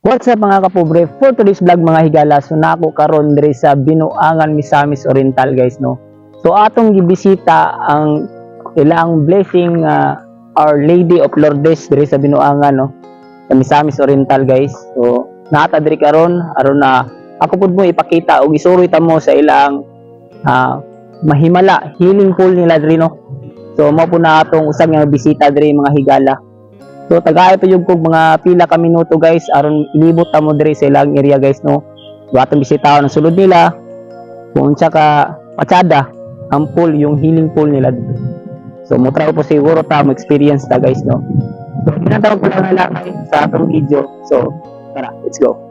What's up mga kapobre? For today's vlog mga higala, so nako karon diri sa Binuangan, Misamis Oriental guys no. So atong gibisita ang ilang blessing Our Lady of Lourdes diri sa Binuangan no. Sa Misamis Oriental guys. So naata diri karon aron na ako pud mo ipakita og isuroy ta mo sa ilang mahimala healing pool nila diri no. So mao po na atong usab nga bisita diri mga higala. So tagaay pa yung kog mga pila ka minuto guys aron ilibot ta mo diri sa ilang area guys no. So atong bisitahon ang sulod nila kung unsa ka patsada ang pool, yung healing pool nila dito. So mo try po siguro ta mo experience ta guys no. So tinatawag ko lang lalaki sa atong video. So tara, let's go.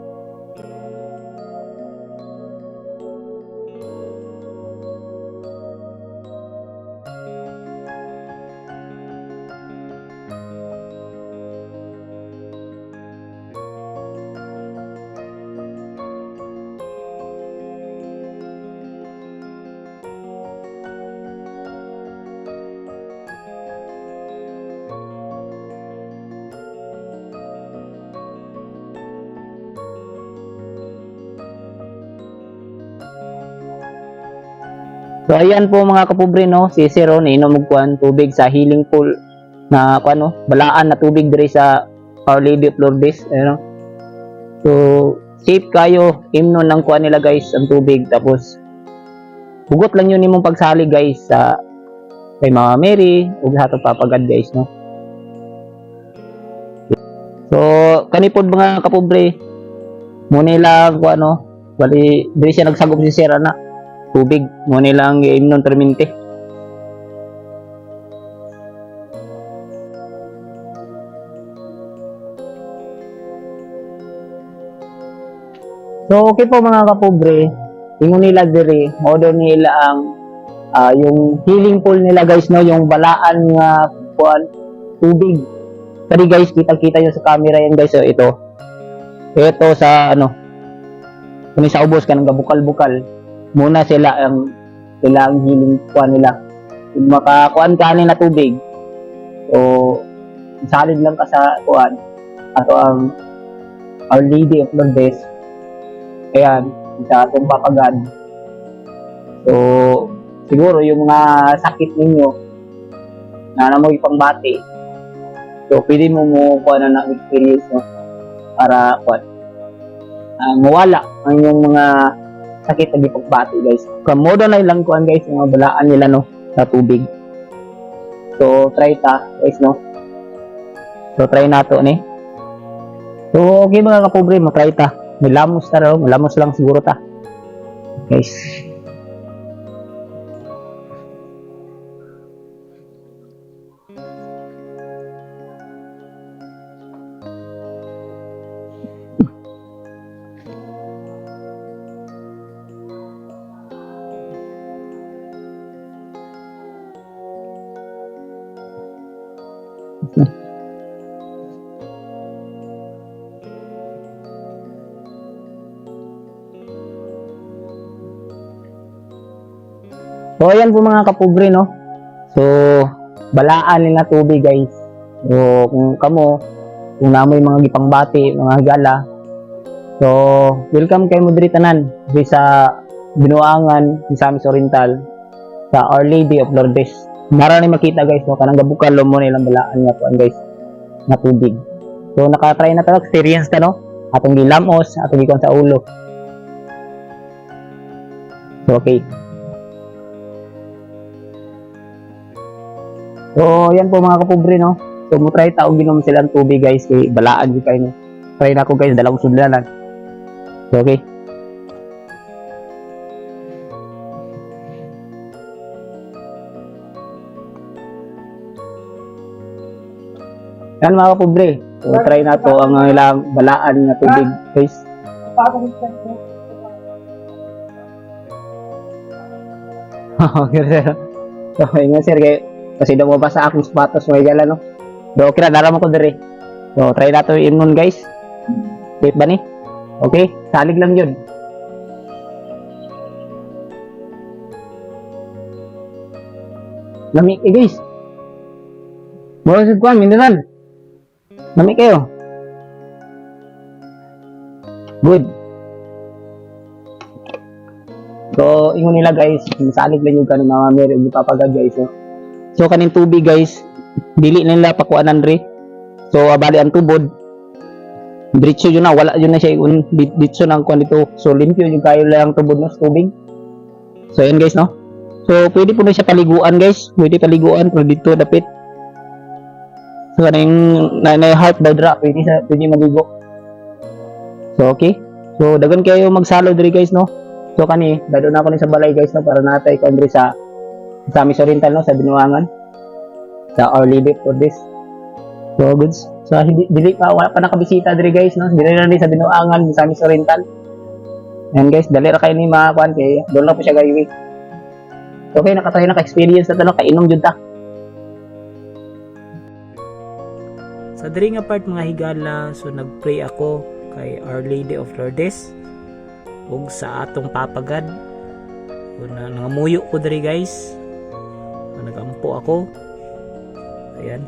So ayan po mga kapobre no, si Zero na inom og kuan tubig sa healing pool na kuan no, balaan na tubig diri sa Our Lady of Lourdes, ano. So safe kayo imnon ng kuan nila guys ang tubig, tapos hugot lang yun imong pagsali guys sa kay Mama Mary ug sa ato papagad guys no. So kanipod mga kapobre mo nila kuan no, bali diri siya nagsagop si Zero na tubig mo nilang imnon permente. So okay po mga kapobre, ingon nila diri order nila ang yung healing pool nila guys no, yung balaan nga kuan tubig. Kani guys kita-kita nyo sa camera yan guys. So ito sa ano kani sa ubos kanang gabukal-bukal muna sila ang healing kuan nila. Kung makakuan ka na tubig o salid lang ka sa kuan ato ang Our Lady of Lourdes, ayan sa atong papagad. So siguro yung mga sakit ninyo na namoy pangbati, so pwede mo kuan na experience no para kuan mawala ang yung mga sakit na gipagbati guys. Kamodo na ilang kuan guys yung mga balaan nila no sa tubig. So try ta guys no. So try nato ni. So okay mga kapobre, mo try ta. Milamos ta raw, milamos lang siguro ta. Guys. So ayan po mga kapobre no. So balaan nila tubig guys. So kung namoy mga gipangbati, mga higala, so welcome kay mo diri tanan diri sa Binuangan, Misamis Oriental sa Our Lady of Lourdes. Mara ni makita guys no, kanang gabukal mo nilang balaan nga kuan guys na tubig. So naka-try na ta, experience ta no. Atong gilamos, atong gikon sa ulo. So okay. So yan po mga kapobre no. So mo try ta og ginom silang tubig guys kay balaan gyud kay no. Try na ko guys dalawang sudlanan. So okay. Yan mga kapobre. So try na to ang ilang balaan nga tubig guys. So ingon sir kay kasi daw mo ba sa akong sapatos may gala no. Do okay ra daram ko diri. So try nato imnon guys. Safe ba ni? Okay, salig lang 'yun. Lami guys. Mo sa kuan mineral. Lami kayo. Good. So, ingon nila guys, masalig lang yung kanin mga meron yung papagad guys. No? So, kanin tubig guys, dili nila pakuanan rin. So, abali ang tubod. Diretso yun na, wala yun na siya yung ditso ng kwan dito. So, limpyo yung kayo lang tubod no, sa tubig. So, yan guys, no? So, pwede po na siya paliguan guys. Pwede paliguan, pero dito dapit. So, na heart daw dra, pwede maligo. So, okay. So, dagan kayo magsalo diri guys, no? So, kani, dado na ako ni sa balay guys, no? Para natay ko diri sa Misamis Oriental, no? Sa Binuangan. Sa Our Lady for this. So, goods. So, dili pa, wala pa nakabisita diri guys, no? Dili na rin sa Binuangan, Misamis Oriental. Ayan guys, dali ra kayo ni mga kwan, kaya doon lang po siya gawi. Okay, nakatayo naka-experience na ito, kainom dyan ta. Sa diri nga part mga higala, so nagpray ako kay Our Lady of Lourdes ug sa atong papagad. So, nangamuyo ko diri guys. So, nagampo ako. Ayan.